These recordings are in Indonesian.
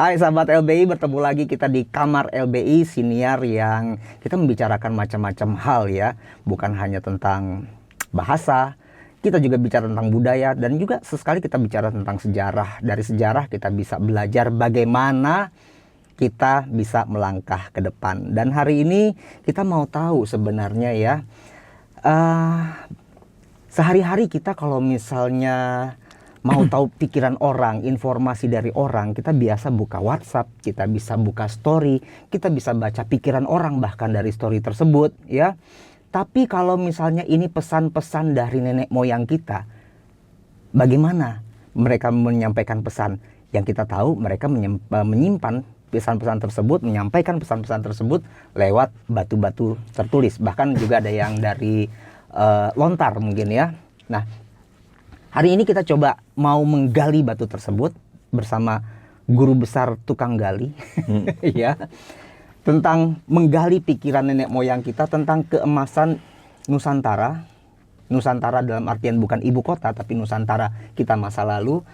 Hai sahabat LBI, bertemu lagi kita di Kamar LBI, siniar yang kita membicarakan macam-macam hal ya. Bukan hanya tentang bahasa, kita juga bicara tentang budaya dan juga sesekali kita bicara tentang sejarah. Dari sejarah kita bisa belajar bagaimana kita bisa melangkah ke depan. Dan hari ini kita mau tahu sebenarnya ya, sehari-hari kita kalau misalnya mau tahu pikiran orang, informasi dari orang, kita biasa buka WhatsApp, kita bisa buka story, kita bisa baca pikiran orang bahkan dari story tersebut ya. Tapi kalau misalnya ini pesan-pesan dari nenek moyang kita, bagaimana mereka menyampaikan pesan? Yang kita tahu mereka menyimpan pesan-pesan tersebut, menyampaikan pesan-pesan tersebut lewat batu-batu tertulis. Bahkan juga ada yang dari lontar mungkin ya. Nah, hari ini kita coba mau menggali batu tersebut bersama guru besar tukang gali ya, tentang menggali pikiran nenek moyang kita tentang keemasan Nusantara. Nusantara dalam artian bukan ibu kota, tapi Nusantara kita masa lalu.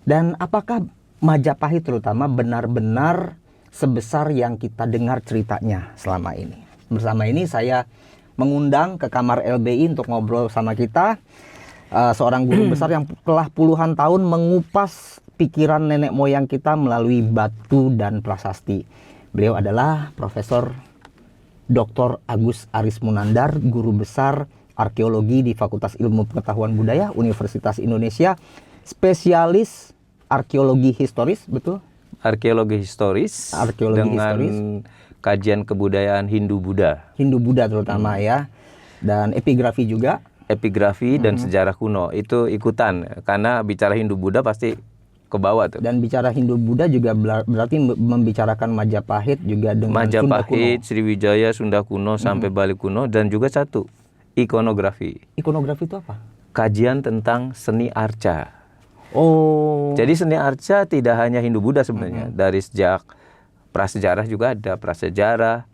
Dan apakah Majapahit terutama benar-benar sebesar yang kita dengar ceritanya selama ini? Bersama ini saya mengundang ke Kamar LBI untuk ngobrol sama kita seorang guru besar yang telah puluhan tahun mengupas pikiran nenek moyang kita melalui batu dan prasasti. Beliau adalah Profesor Dr. Agus Aris Munandar, guru besar arkeologi di Fakultas Ilmu Pengetahuan Budaya Universitas Indonesia, spesialis arkeologi historis, betul? Arkeologi historis dengan kajian kebudayaan Hindu-Buddha. Hindu-Buddha terutama ya, dan epigrafi juga. Epigrafi dan sejarah kuno itu ikutan, karena bicara Hindu-Buddha pasti ke bawah tuh. Dan bicara Hindu-Buddha juga berarti membicarakan Majapahit juga dengan Majapahit, Sriwijaya, Sunda kuno sampai Bali kuno, dan juga satu, ikonografi. Ikonografi itu apa? Kajian tentang seni arca. Oh. Jadi seni arca tidak hanya Hindu-Buddha sebenarnya. Dari sejak prasejarah juga ada prasejarah,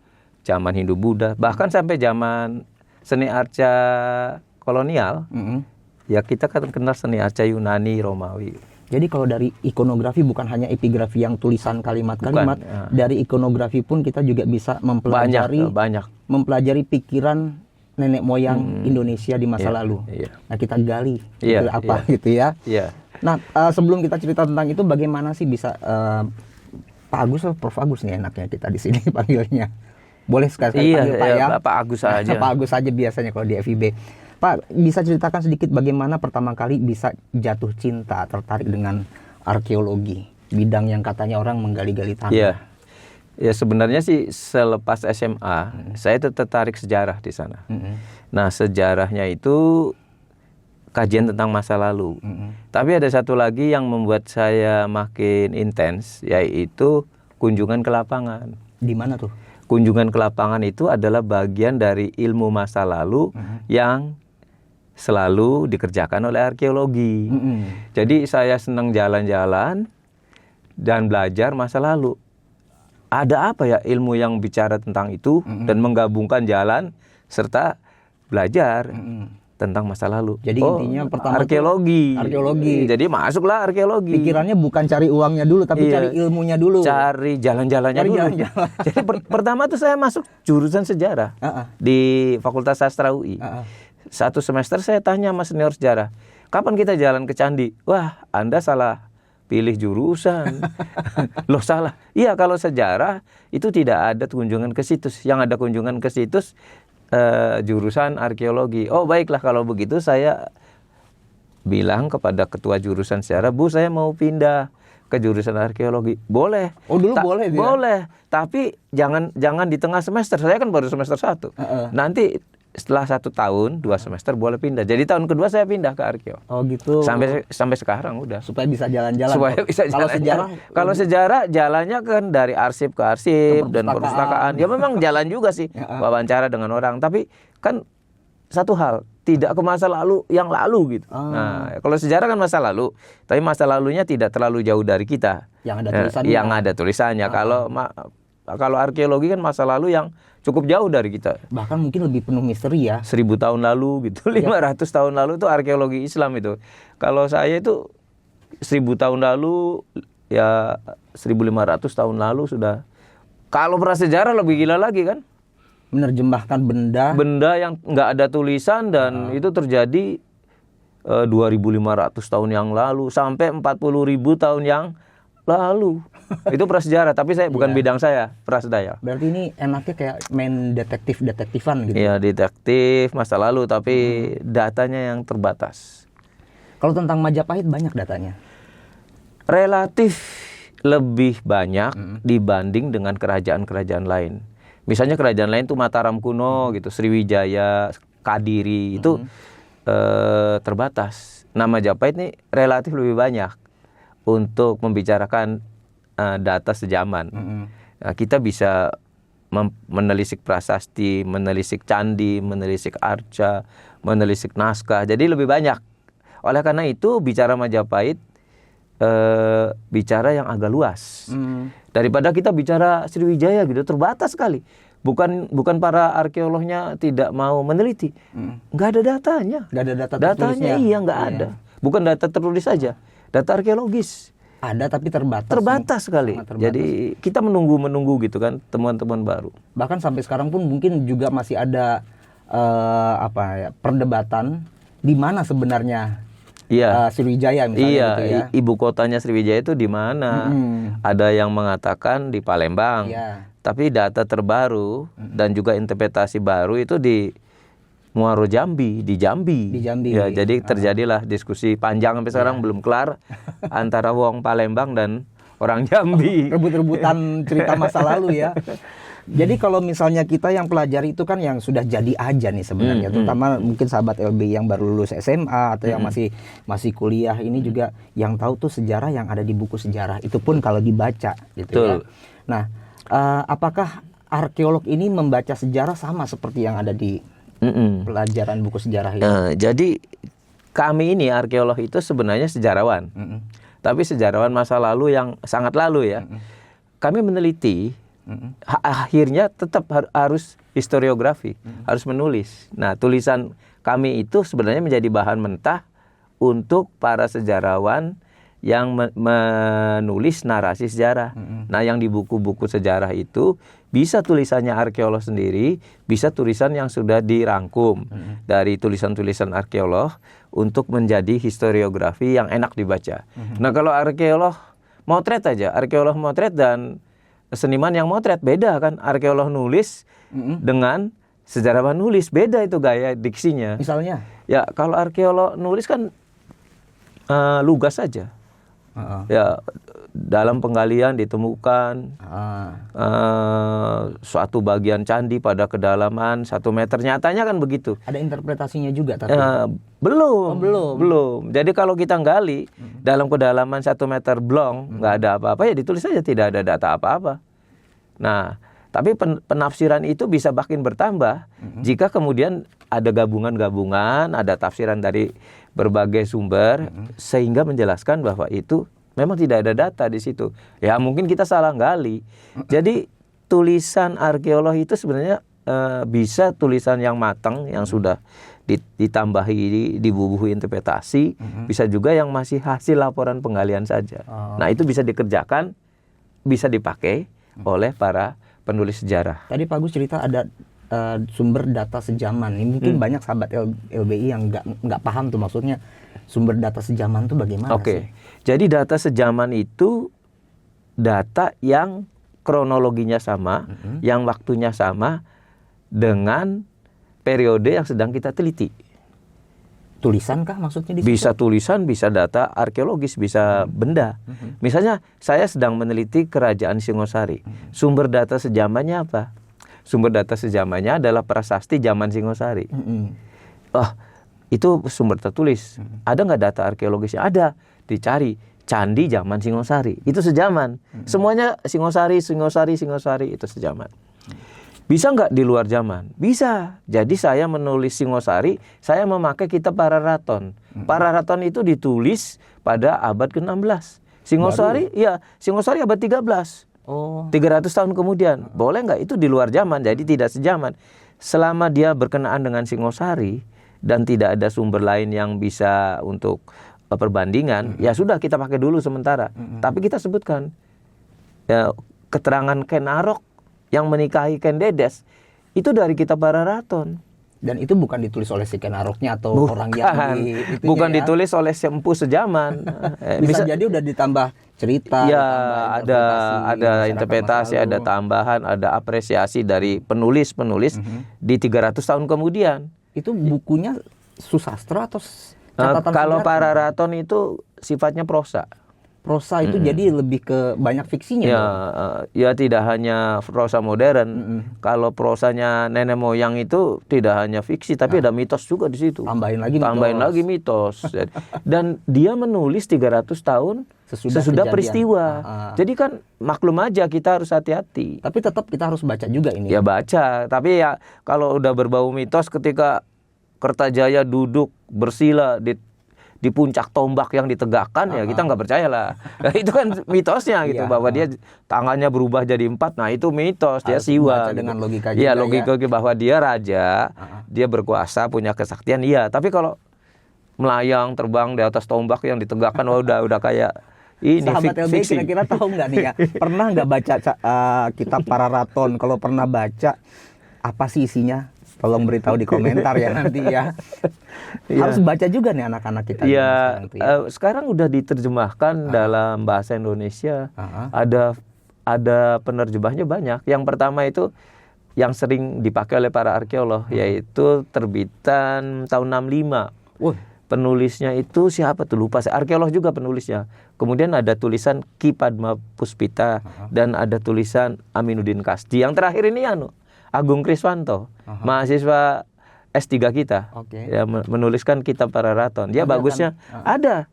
zaman Hindu-Buddha, bahkan sampai zaman seni arca kolonial, ya kita kan kenal seni arca Yunani, Romawi. Jadi kalau dari ikonografi bukan hanya epigrafi yang tulisan kalimat-kalimat, dari ikonografi pun kita juga bisa mempelajari mempelajari pikiran nenek moyang Indonesia di masa lalu. Nah, kita gali itu apa gitu ya. Nah, sebelum kita cerita tentang itu, bagaimana sih bisa Pak Agus atau Prof Agus nih enaknya kita di sini panggilnya? Boleh sekali panggil Pak ya? Pak Agus aja. Pak Agus aja biasanya kalau di FIB. Pak, bisa ceritakan sedikit bagaimana pertama kali bisa jatuh cinta, tertarik dengan arkeologi, bidang yang katanya orang menggali-gali tanah. Ya sebenarnya sih selepas SMA, saya tertarik sejarah di sana. Nah, sejarahnya itu kajian tentang masa lalu. Tapi ada satu lagi yang membuat saya makin intens, yaitu kunjungan ke lapangan. Di mana tuh? Kunjungan ke lapangan itu adalah bagian dari ilmu masa lalu yang selalu dikerjakan oleh arkeologi. Jadi saya senang jalan-jalan dan belajar masa lalu. Ada apa ya ilmu yang bicara tentang itu dan menggabungkan jalan serta belajar tentang masa lalu. Jadi intinya pertama arkeologi. Jadi masuklah arkeologi. Pikirannya bukan cari uangnya dulu, tapi cari ilmunya dulu. Cari jalan-jalannya dulu. Jadi pertama tuh saya masuk jurusan sejarah di Fakultas Sastra UI. Satu semester saya tanya sama senior sejarah, kapan kita jalan ke Candi? Wah, Anda salah pilih jurusan. Loh, salah. Iya, kalau sejarah itu tidak ada kunjungan ke situs. Yang ada kunjungan ke situs jurusan arkeologi. Oh, baiklah kalau begitu saya bilang kepada ketua jurusan sejarah, Bu, saya mau pindah ke jurusan arkeologi. Boleh. Oh, dulu boleh dia? Boleh. Tapi jangan di tengah semester. Saya kan baru semester 1. Nanti setelah 1 tahun, 2 semester boleh pindah. Jadi tahun kedua saya pindah ke arkeo. Oh gitu. Sampai sekarang udah. Supaya bisa jalan-jalan. Kalau sejarah jalannya kan dari arsip ke arsip dan perpustakaan. Ya memang jalan juga sih, wawancara dengan orang. Tapi kan satu hal, tidak ke masa lalu yang lalu gitu. Nah, kalau sejarah kan masa lalu, tapi masa lalunya tidak terlalu jauh dari kita. Yang ada tulisannya. Kalau arkeologi kan masa lalu yang cukup jauh dari kita. Bahkan mungkin lebih penuh misteri ya. 1000 tahun lalu gitu, 500 tahun lalu itu arkeologi Islam itu. Kalau saya itu 1000 tahun lalu ya 1500 tahun lalu sudah. Kalau prasejarah lebih gila lagi kan? Menerjemahkan benda yang nggak ada tulisan dan itu terjadi 2500 tahun yang lalu sampai 40.000 tahun yang lalu. Itu prasejarah, tapi saya bukan bidang saya, prasejarah. Berarti ini enaknya kayak main detektifan gitu. Iya, detektif masa lalu, tapi datanya yang terbatas. Kalau tentang Majapahit banyak datanya? Relatif lebih banyak dibanding dengan kerajaan-kerajaan lain. Misalnya kerajaan lain tuh Mataram kuno gitu, Sriwijaya, Kadiri itu terbatas. Nah, Majapahit ini relatif lebih banyak untuk membicarakan data sejaman. Nah, kita bisa menelisik prasasti, menelisik candi, menelisik arca, menelisik naskah. Jadi lebih banyak. Oleh karena itu bicara Majapahit bicara yang agak luas. Daripada kita bicara Sriwijaya gitu, terbatas sekali. Bukan para arkeolognya tidak mau meneliti. Nggak ada datanya. Nggak ada data datanya, iya nggak ada. Bukan data tertulis saja, data arkeologis. Ada tapi terbatas. Terbatas sekali. Terbatas. Jadi kita menunggu gitu kan temuan-temuan baru. Bahkan sampai sekarang pun mungkin juga masih ada perdebatan di mana sebenarnya Sriwijaya misalnya gitu ya. Ibu kotanya Sriwijaya itu di mana? Ada yang mengatakan di Palembang. Tapi data terbaru dan juga interpretasi baru itu di Muaro Jambi, di Jambi. Ya, jadi terjadilah diskusi panjang sampai sekarang belum kelar antara wong Palembang dan orang Jambi. Rebut-rebutan cerita masa lalu ya. Jadi kalau misalnya kita yang pelajari itu kan yang sudah jadi aja nih sebenarnya, terutama mungkin sahabat LBI yang baru lulus SMA atau yang masih kuliah ini juga yang tahu tuh sejarah yang ada di buku sejarah itu pun kalau dibaca gitu ya. Nah, apakah arkeolog ini membaca sejarah sama seperti yang ada di pelajaran buku sejarah ini? Jadi kami ini arkeolog itu sebenarnya sejarawan, tapi sejarawan masa lalu yang sangat lalu ya. Kami meneliti. Akhirnya tetap harus historiografi, harus menulis. Nah, tulisan kami itu sebenarnya menjadi bahan mentah untuk para sejarawan yang menulis narasi sejarah. Nah, yang di buku-buku sejarah itu bisa tulisannya arkeolog sendiri, bisa tulisan yang sudah dirangkum dari tulisan-tulisan arkeolog untuk menjadi historiografi yang enak dibaca. Nah, kalau arkeolog motret aja, arkeolog motret dan seniman yang motret beda kan, arkeolog nulis dengan sejarawan nulis beda itu gaya diksinya. Misalnya? Ya kalau arkeolog nulis kan lugas saja. Ya dalam penggalian ditemukan suatu bagian candi pada kedalaman 1 meter, nyatanya kan begitu. Ada interpretasinya juga tapi? Belum. Jadi kalau kita gali dalam kedalaman 1 meter blong nggak ada apa-apa ya ditulis saja, tidak ada data apa-apa. Nah, tapi penafsiran itu bisa makin bertambah jika kemudian ada gabungan-gabungan, ada tafsiran dari berbagai sumber sehingga menjelaskan bahwa itu memang tidak ada data di situ. Ya mungkin kita salah gali. Jadi tulisan arkeolog itu sebenarnya bisa tulisan yang matang, yang sudah ditambahi, dibubuhi interpretasi, bisa juga yang masih hasil laporan penggalian saja. Nah itu bisa dikerjakan, bisa dipakai oleh para penulis sejarah. Tadi Pak Agus cerita ada sumber data sejaman. Ini mungkin banyak sahabat LBI yang nggak paham tuh maksudnya sumber data sejaman tuh bagaimana sih? Jadi data sejaman itu data yang kronologinya sama, yang waktunya sama dengan periode yang sedang kita teliti. Tulisan kah maksudnya di situ? Bisa tulisan, bisa data arkeologis, bisa benda. Misalnya saya sedang meneliti kerajaan Singosari. Sumber data sejamannya apa? Sumber data sejamannya adalah prasasti zaman Singosari. Itu sumber tertulis. Ada nggak data arkeologisnya? Ada. Dicari candi zaman Singosari. Itu sejaman. Semuanya Singosari itu sejaman. Bisa nggak di luar zaman? Bisa. Jadi saya menulis Singosari, saya memakai kitab Pararaton. Pararaton itu ditulis pada abad ke-16. Singosari, Singosari abad 13. 300 tahun kemudian. Boleh nggak? Itu di luar zaman, jadi tidak sejaman. Selama dia berkenaan dengan Singosari dan tidak ada sumber lain yang bisa untuk perbandingan, ya sudah kita pakai dulu sementara. Tapi kita sebutkan ya, keterangan Ken Arok yang menikahi Ken Dedes itu dari kitab Pararaton. Dan itu bukan ditulis oleh si Ken Aroknya atau orang yang bukan ditulis oleh sempu sejaman. Bisa jadi udah ditambah cerita, ya, ada interpretasi, ada tambahan, ada apresiasi dari penulis-penulis di 300 tahun kemudian. Itu bukunya susastra atau catatan kalau sejarah? Pararaton itu sifatnya prosa. Prosa itu jadi lebih ke banyak fiksinya. Ya, ya tidak hanya prosa modern. Kalau prosanya nenek moyang itu tidak hanya fiksi, tapi ada mitos juga di situ. Tambahin lagi mitos. Dan dia menulis 300 tahun sesudah peristiwa. Jadi kan maklum aja kita harus hati-hati. Tapi tetap kita harus baca juga ini. Ya baca, tapi ya kalau udah berbau mitos ketika Kertajaya duduk bersila di puncak tombak yang ditegakkan, ya kita nggak percaya lah. Nah, itu kan mitosnya gitu, bahwa dia tangannya berubah jadi 4. Nah itu mitos, dia siwa gitu. Dengan logika juga, logika bahwa dia raja, dia berkuasa, punya kesaktian, iya. Tapi kalau melayang terbang di atas tombak yang ditegakkan, udah kayak ini Sahabat LB fiksi. kira-kira tahu nggak nih ya, pernah nggak baca kitab Pararaton? Kalau pernah baca, apa sih isinya? Tolong beritahu di komentar ya nanti ya. Harus baca juga nih anak-anak kita. Ya, sekarang udah diterjemahkan dalam bahasa Indonesia. Ada penerjemahnya banyak. Yang pertama itu yang sering dipakai oleh para arkeolog, yaitu terbitan tahun 65. Penulisnya itu siapa tuh, lupa. Arkeolog juga penulisnya. Kemudian ada tulisan Ki Padma Puspita dan ada tulisan Aminuddin Kasdi. Yang terakhir ini Agung Kriswanto, mahasiswa S3 kita, ya, menuliskan kitab Pararaton. Dia bagusnya udah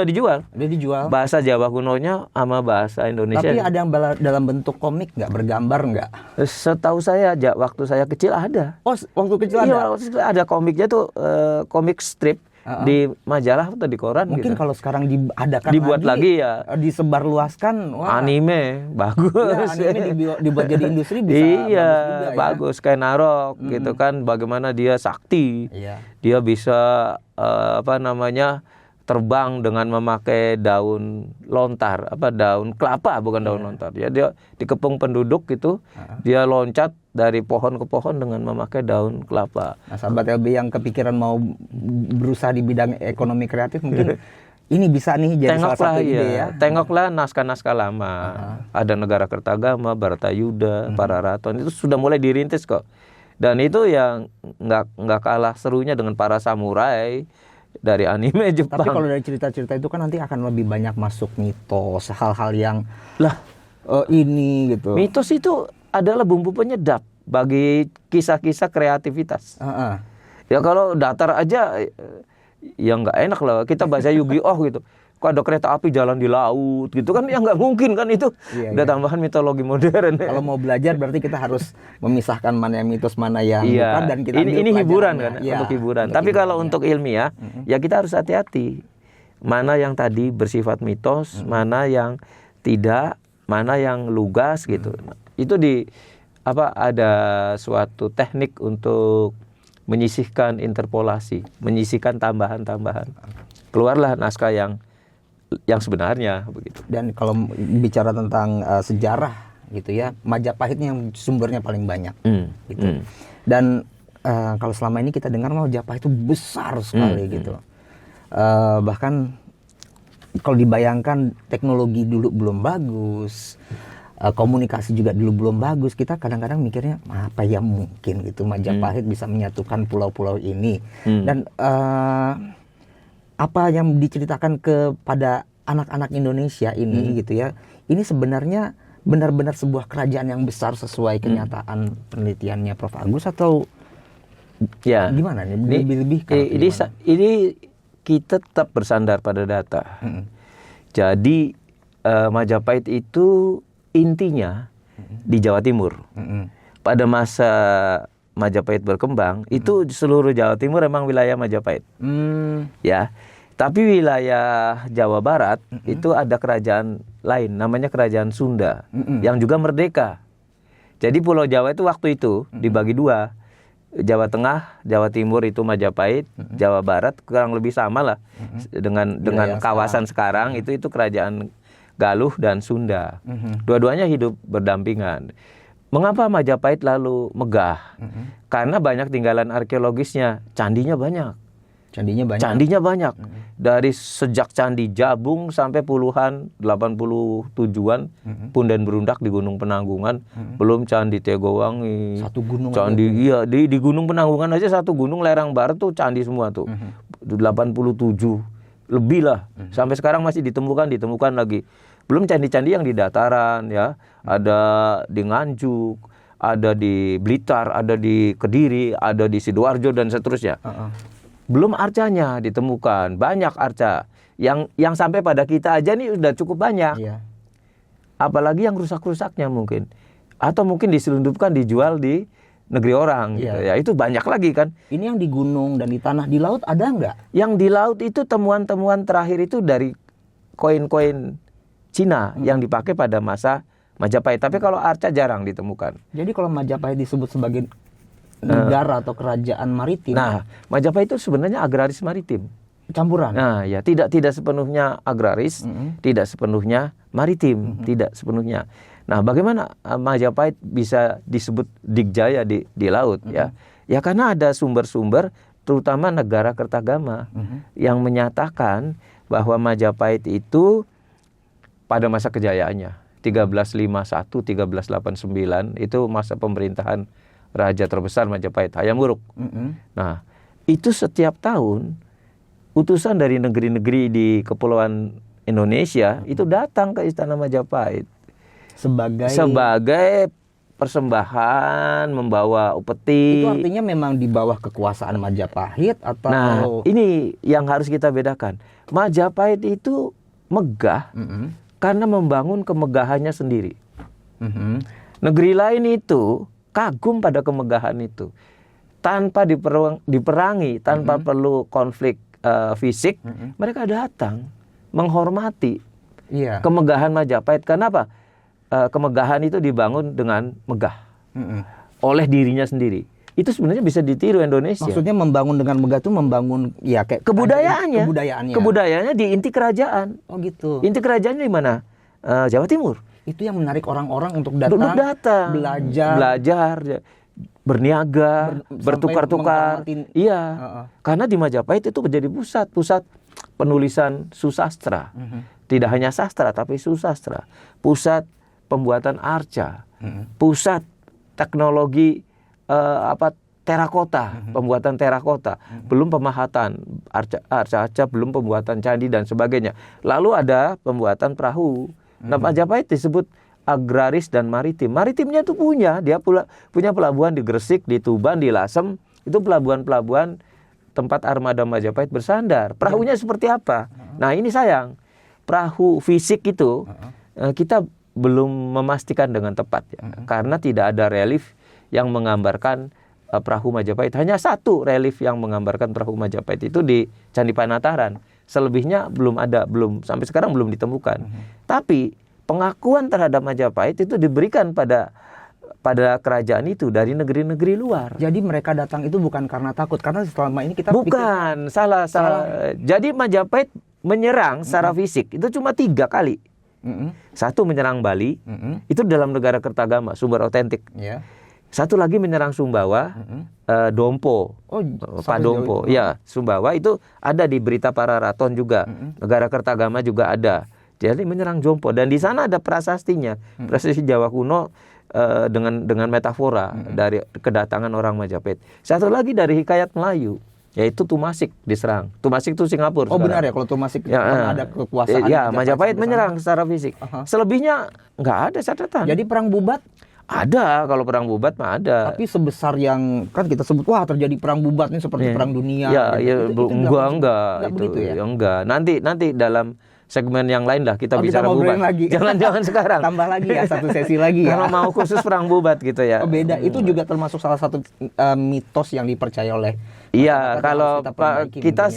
dijual. Udah dijual. Bahasa Jawa kunonya sama bahasa Indonesia. Tapi ada yang dalam bentuk komik nggak, bergambar nggak? Setahu saya, waktu saya kecil ada. Oh, waktu kecil ada? Iya, waktu kecil ada komiknya tuh, komik strip. Di majalah atau di koran. Mungkin gitu. Kalau sekarang dibuat lagi ya, disebarluaskan. Anime bagus. Ya, anime dibuat jadi industri bisa bagus, kayak Narok gitu kan, bagaimana dia sakti. Dia bisa terbang dengan memakai daun lontar, daun kelapa, bukan daun lontar. Ya, dia dikepung penduduk gitu, dia loncat dari pohon ke pohon dengan memakai daun kelapa. Nah, sahabat LB yang kepikiran mau berusaha di bidang ekonomi kreatif, mungkin ini bisa nih jadi salah satu ide ya. Tengoklah naskah-naskah lama. Ada Negara Kertagama, Bharatayuda, Pararaton, itu sudah mulai dirintis kok. Dan itu yang nggak kalah serunya dengan para samurai dari anime Jepang. Tapi kalau dari cerita-cerita itu kan nanti akan lebih banyak masuk mitos, hal-hal yang ini gitu. Mitos itu adalah bumbu penyedap bagi kisah-kisah kreativitas. Ya kalau datar aja ya nggak enak lah kita baca Yu-Gi-Oh gitu. Kok ada kereta api jalan di laut gitu kan, ya nggak mungkin kan itu. Udah tambahan mitologi modern. Kalau mau belajar berarti kita harus memisahkan mana yang mitos, mana yang bukan, dan kita ini hiburan kan, untuk hiburan. Tapi kalau untuk ilmiah ya kita harus hati-hati. Mana yang tadi bersifat mitos, mana yang tidak, mana yang lugas gitu. Itu ada suatu teknik untuk menyisihkan interpolasi, menyisihkan tambahan-tambahan. Keluarlah naskah yang sebenarnya begitu. Dan kalau bicara tentang sejarah gitu ya, Majapahitnya yang sumbernya paling banyak gitu. Dan kalau selama ini kita dengar Majapahit itu besar sekali gitu. Bahkan kalau dibayangkan teknologi dulu belum bagus, komunikasi juga dulu belum bagus, kita kadang-kadang mikirnya apa ya mungkin gitu Majapahit bisa menyatukan pulau-pulau ini. Dan apa yang diceritakan kepada anak-anak Indonesia ini gitu ya, ini sebenarnya benar-benar sebuah kerajaan yang besar sesuai kenyataan penelitiannya Prof. Agus, atau gimana nih? Lebih-lebih ini kita tetap bersandar pada data. Jadi Majapahit itu intinya di Jawa Timur. Pada masa Majapahit berkembang, itu seluruh Jawa Timur emang wilayah Majapahit. Ya, tapi wilayah Jawa Barat itu ada kerajaan lain, namanya Kerajaan Sunda, yang juga merdeka. Jadi Pulau Jawa itu waktu itu dibagi dua, Jawa Tengah, Jawa Timur itu Majapahit, Jawa Barat kurang lebih sama lah dengan kawasan sekarang itu kerajaan Galuh dan Sunda. Dua-duanya hidup berdampingan. Mengapa Majapahit lalu megah? Karena banyak tinggalan arkeologisnya, candinya banyak. Candinya banyak. Dari sejak Candi Jabung sampai puluhan, 87-an, punden berundak di Gunung Penanggungan, belum Candi Tegowangi. Satu gunung. Candi iya di Gunung Penanggungan aja satu gunung lereng barat tuh candi semua tuh. 87 lebih lah. Sampai sekarang masih ditemukan lagi. Belum candi-candi yang di dataran ya. Ada di Nganjuk, ada di Blitar, ada di Kediri, ada di Sidoarjo dan seterusnya. Belum arcanya ditemukan, banyak arca yang sampai pada kita aja nih udah cukup banyak. Apalagi yang rusak-rusaknya mungkin, atau mungkin diselundupkan dijual di negeri orang gitu ya, itu banyak lagi kan. Ini yang di gunung dan di tanah, di laut ada nggak? Yang di laut itu temuan-temuan terakhir itu dari koin-koin Cina yang dipakai pada masa Majapahit. Tapi kalau arca jarang ditemukan. Jadi kalau Majapahit disebut sebagai negara atau kerajaan maritim. Nah, Majapahit itu sebenarnya agraris maritim. Campuran. Nah, ya tidak sepenuhnya agraris, tidak sepenuhnya maritim, tidak sepenuhnya. Nah, bagaimana Majapahit bisa disebut Dikjaya di laut ya? Ya karena ada sumber-sumber terutama negara Kertagama yang menyatakan bahwa Majapahit itu pada masa kejayaannya 1351 1389 itu masa pemerintahan raja terbesar Majapahit, Hayam Wuruk. Nah, itu setiap tahun utusan dari negeri-negeri di kepulauan Indonesia itu datang ke Istana Majapahit sebagai persembahan, membawa upeti. Itu artinya memang di bawah kekuasaan Majapahit atau? Nah, ini yang harus kita bedakan. Majapahit itu megah karena membangun kemegahannya sendiri. Negeri lain itu kagum pada kemegahan itu, tanpa diperangi, tanpa perlu konflik fisik, mereka datang menghormati kemegahan Majapahit. Kenapa? Kemegahan itu dibangun dengan megah oleh dirinya sendiri. Itu sebenarnya bisa ditiru Indonesia. Maksudnya membangun dengan megah itu membangun ya kayak kebudayaannya di inti kerajaan. Oh gitu. Inti kerajaannya di mana? Jawa Timur. Itu yang menarik orang-orang untuk datang, belajar, berniaga, bertukar-tukar. Iya. Karena di Majapahit itu menjadi pusat penulisan susastra. Tidak hanya sastra tapi susastra. Pusat pembuatan arca. Pusat teknologi terakota, pembuatan terakota. Belum pemahatan arca, belum pembuatan candi dan sebagainya. Lalu ada pembuatan perahu. Nah, Majapahit disebut agraris dan maritim. Maritimnya itu dia punya pelabuhan di Gresik, di Tuban, di Lasem. Itu pelabuhan-pelabuhan tempat armada Majapahit bersandar. Perahunya seperti apa? Nah, ini sayang. Perahu fisik itu kita belum memastikan dengan tepat ya. Karena tidak ada relief yang menggambarkan perahu Majapahit. Hanya satu relief yang menggambarkan perahu Majapahit itu di Candi Panataran. Selebihnya sampai sekarang belum ditemukan. Tapi pengakuan terhadap Majapahit itu diberikan pada kerajaan itu dari negeri-negeri luar. Jadi mereka datang itu bukan karena takut, karena selama ini kita bukan salah. Jadi Majapahit menyerang secara fisik itu cuma 3 kali. Satu menyerang Bali, itu dalam negara Kertagama, sumber otentik. Satu lagi menyerang Sumbawa, Dompo, Pak Dompo. Ya, Sumbawa itu ada di Berita Pararaton juga. Negara Kertagama juga ada. Jadi menyerang Jompo dan di sana ada prasastinya, prasasti Jawa kuno dengan metafora dari kedatangan orang Majapahit. Satu lagi dari Hikayat Melayu, yaitu Tumasik diserang. Tumasik itu Singapura. Oh sekarang. benar ya, kalau Tumasik ada kekuasaan. Ya, Majapahit menyerang secara fisik. Selebihnya nggak ada catatan. Jadi perang Bubat? Ada, kalau perang Bubat mah ada. Tapi sebesar yang kan kita sebut wah terjadi perang Bubat ini seperti perang dunia. Enggak itu begitu ya? Enggak. Nanti dalam segmen yang lain lah kita bicara Bubat. Lagi. Jangan sekarang. Tambah lagi ya satu sesi lagi ya. Kalau mau khusus perang Bubat gitu ya. Oh beda. Itu juga termasuk salah satu mitos yang dipercaya oleh. Iya, kalau kita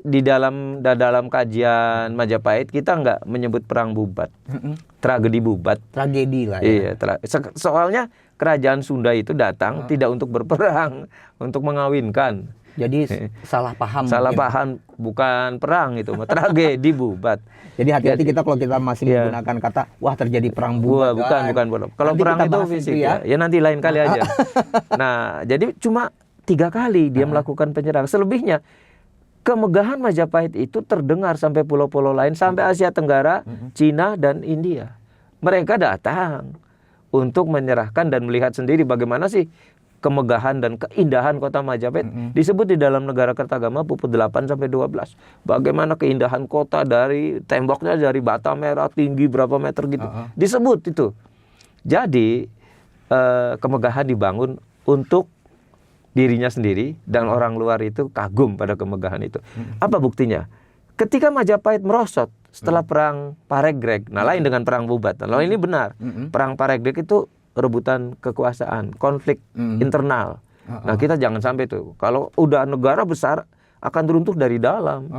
di dalam kajian Majapahit kita nggak menyebut perang Bubat. Tragedi Bubat. Tragedi lah ya. Iya, soalnya kerajaan Sunda itu datang tidak untuk berperang, untuk mengawinkan. Jadi salah paham. Salah mungkin. paham, bukan perang itu, tragedi bubat. Jadi hati-hati kita kalau kita masih menggunakan kata wah terjadi perang bubat. Bukan. Kalau Nanti perang kita itu bahas fisik itu ya nanti lain kali aja. Nah, jadi cuma 3 kali dia melakukan penyerangan. Selebihnya kemegahan Majapahit itu terdengar sampai pulau-pulau lain, sampai Asia Tenggara, Cina dan India. Mereka datang untuk menyerahkan dan melihat sendiri bagaimana sih kemegahan dan keindahan kota Majapahit. Disebut di dalam Negara Kertagama Puput 8 sampai 12. Bagaimana keindahan kota dari temboknya dari bata merah tinggi berapa meter gitu. Disebut itu. Jadi kemegahan dibangun untuk dirinya sendiri dan orang luar itu kagum pada kemegahan itu. Apa buktinya? Ketika Majapahit merosot setelah perang Paregreg, nah lain dengan perang Bubat. Nah ini benar. Perang Paregreg itu rebutan kekuasaan, konflik internal. Nah kita jangan sampai tuh. Kalau udah negara besar akan runtuh dari dalam.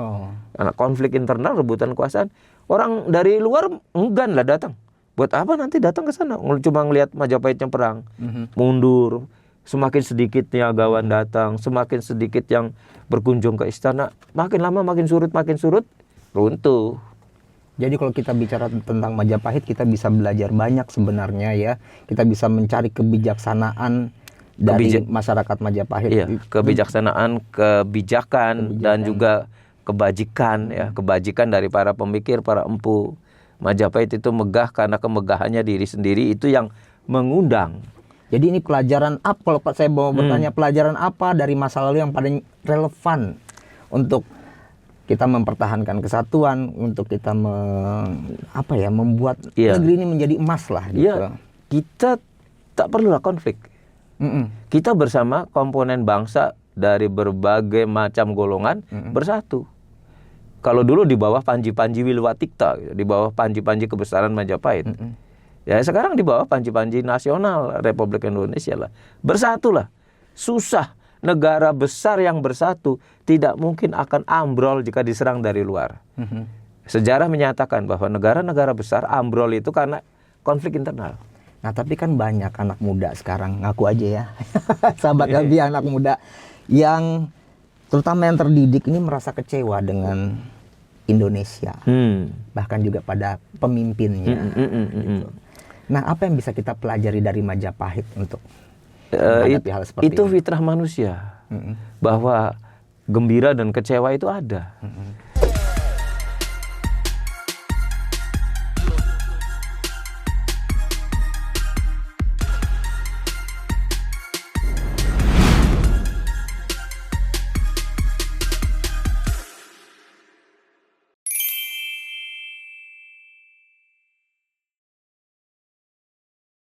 Karena konflik internal, rebutan kekuasaan, orang dari luar enggan lah datang. Buat apa nanti datang ke sana? Cuma ngelihat Majapahitnya perang, mundur. Semakin sedikit niagawan datang, semakin sedikit yang berkunjung ke istana, makin lama makin surut, runtuh. Jadi kalau kita bicara tentang Majapahit, kita bisa belajar banyak sebenarnya ya. Kita bisa mencari kebijaksanaan dari masyarakat Majapahit. Iya, kebijaksanaan, kebijakan dan juga kebajikan ya, kebajikan dari para pemikir, para empu. Majapahit itu megah karena kemegahannya diri sendiri itu yang mengundang. Jadi ini pelajaran apa, kalau saya mau bertanya pelajaran apa dari masa lalu yang paling relevan untuk kita mempertahankan kesatuan, untuk kita membuat negeri ini menjadi emas lah gitu. Iya, kita tak perlulah konflik. Kita bersama komponen bangsa dari berbagai macam golongan bersatu. Kalau dulu di bawah Panji-Panji Wilwatikta, di bawah Panji-Panji kebesaran Majapahit. Ya sekarang di bawah Panji-Panji nasional Republik Indonesia lah. Bersatulah. Susah. Negara besar yang bersatu tidak mungkin akan ambrol jika diserang dari luar. Sejarah menyatakan bahwa negara-negara besar ambrol itu karena konflik internal. Nah tapi kan banyak anak muda sekarang, ngaku aja ya, sahabat Gabi, anak muda yang terutama yang terdidik ini merasa kecewa dengan Indonesia, bahkan juga pada pemimpinnya. Gitu. Nah, apa yang bisa kita pelajari dari Majapahit untuk menghadapi hal seperti itu ini? fitrah manusia, bahwa gembira dan kecewa itu ada.